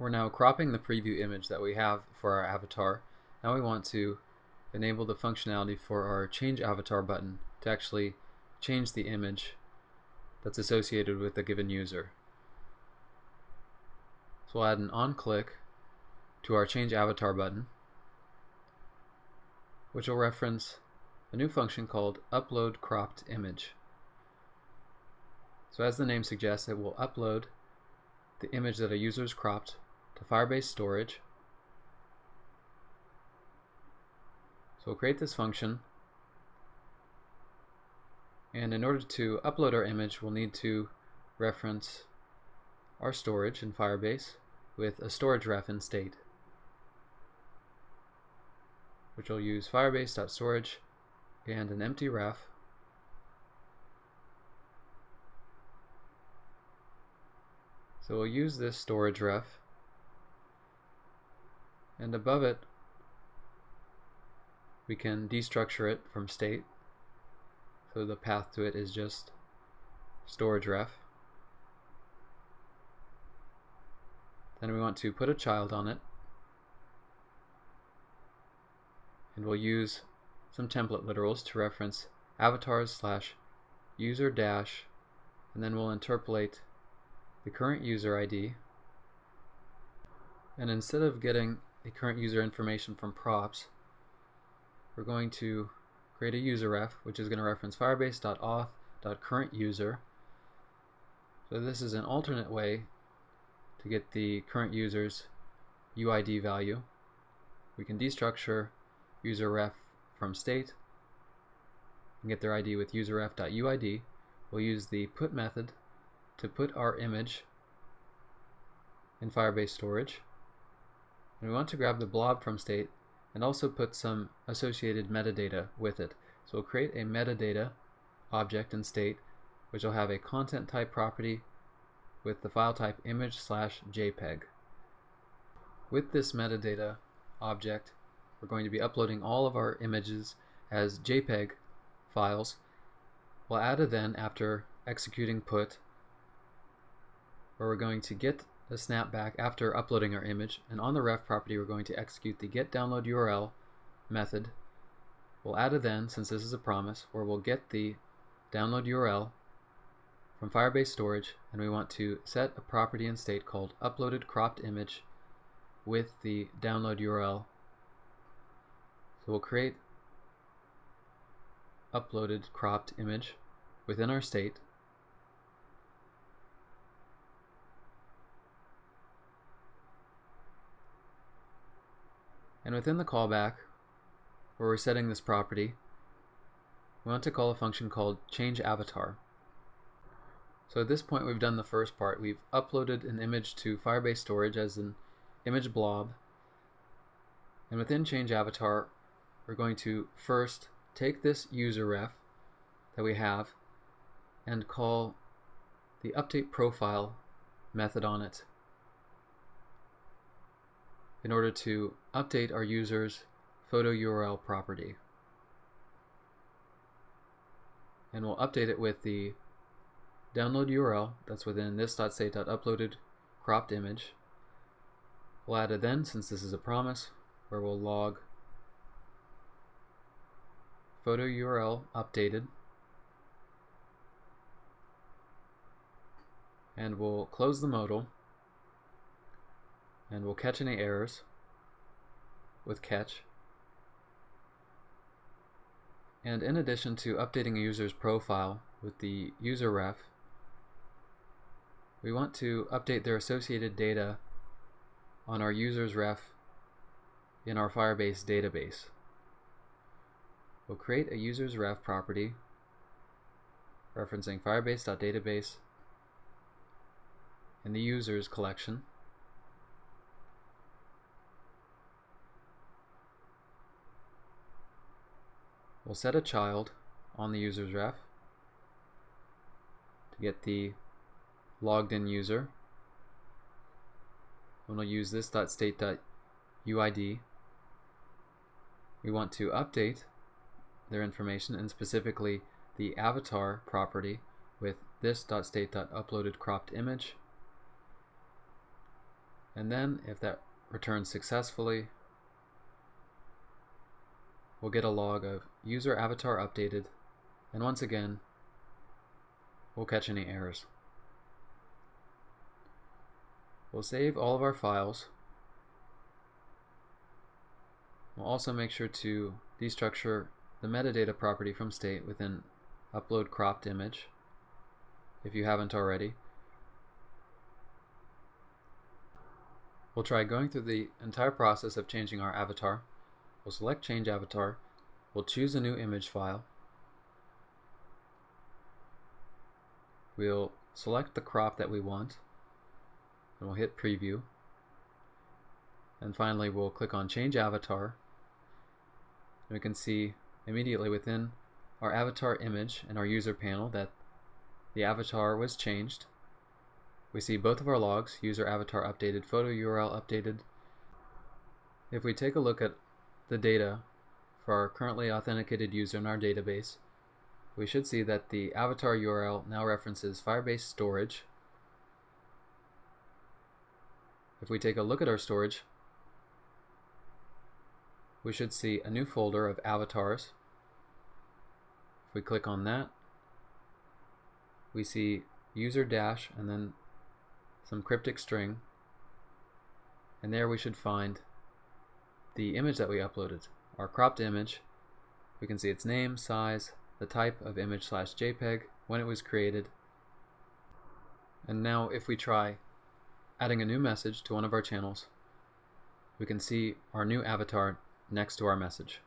We're now cropping the preview image that we have for our avatar. Now we want to enable the functionality for our change avatar button to actually change the image that's associated with a given user. So we'll add an on-click to our change avatar button, which will reference a new function called upload cropped image. So as the name suggests, it will upload the image that a user has cropped to Firebase storage. So we'll create this function, and in order to upload our image, we'll need to reference our storage in Firebase with a storage ref in state, which will use firebase.storage and an empty ref. So we'll use this storage ref, and above it we can destructure it from state, so the path to it is just storage ref. Then we want to put a child on it, and we'll use some template literals to reference avatars/user dash, and then we'll interpolate the current user ID. And instead of getting the current user information from props, we're going to create a user ref, which is going to reference firebase.auth.currentUser. So this is an alternate way to get the current user's UID value. We can destructure user ref from state and get their ID with userref.uid. We'll use the put method to put our image in Firebase storage, and we want to grab the blob from state and also put some associated metadata with it. So we'll create a metadata object in state, which will have a content type property with the file type image/JPEG. With this metadata object, we're going to be uploading all of our images as JPEG files. We'll add a then after executing put, where we're going to get the snapback after uploading our image, and on the ref property we're going to execute the getDownloadURL method. We'll add a then, since this is a promise, where we'll get the download URL from Firebase storage, and we want to set a property in state called uploaded cropped image with the download URL. So we'll create uploaded cropped image within our state. And within the callback, where we're setting this property, we want to call a function called changeAvatar. So at this point we've done the first part. We've uploaded an image to Firebase storage as an image blob, and within changeAvatar we're going to first take this user ref that we have and call the update profile method on it in order to update our user's photo URL property. And we'll update it with the download URL that's within this.state.uploaded cropped image. We'll add a then, since this is a promise, where we'll log photo URL updated, and we'll close the modal, and we'll catch any errors with catch. And in addition to updating a user's profile with the user ref, we want to update their associated data on our user's ref in our Firebase database. We'll create a user's ref property referencing firebase.database in the users collection. We'll set a child on the user's ref to get the logged in user, and we'll use this.state.uid. We want to update their information, and specifically the avatar property, with this.state.uploaded cropped image. And then if that returns successfully, we'll get a log of user avatar updated, and once again we'll catch any errors. We'll save all of our files. We'll also make sure to destructure the metadata property from state within upload cropped image if you haven't already. We'll try going through the entire process of changing our avatar. We'll select change avatar. We'll choose a new image file. We'll select the crop that we want, and we'll hit preview. And finally we'll click on change avatar, and we can see immediately within our avatar image in our user panel that the avatar was changed. We see both of our logs, user avatar updated, photo URL updated. If we take a look at the data for our currently authenticated user in our database, we should see that the avatar URL now references Firebase storage. If we take a look at our storage, we should see a new folder of avatars. If we click on that, we see user dash and then some cryptic string, and there we should find the image that we uploaded, our cropped image. We can see its name, size, the type of image / JPEG, when it was created. And now if we try adding a new message to one of our channels, we can see our new avatar next to our message.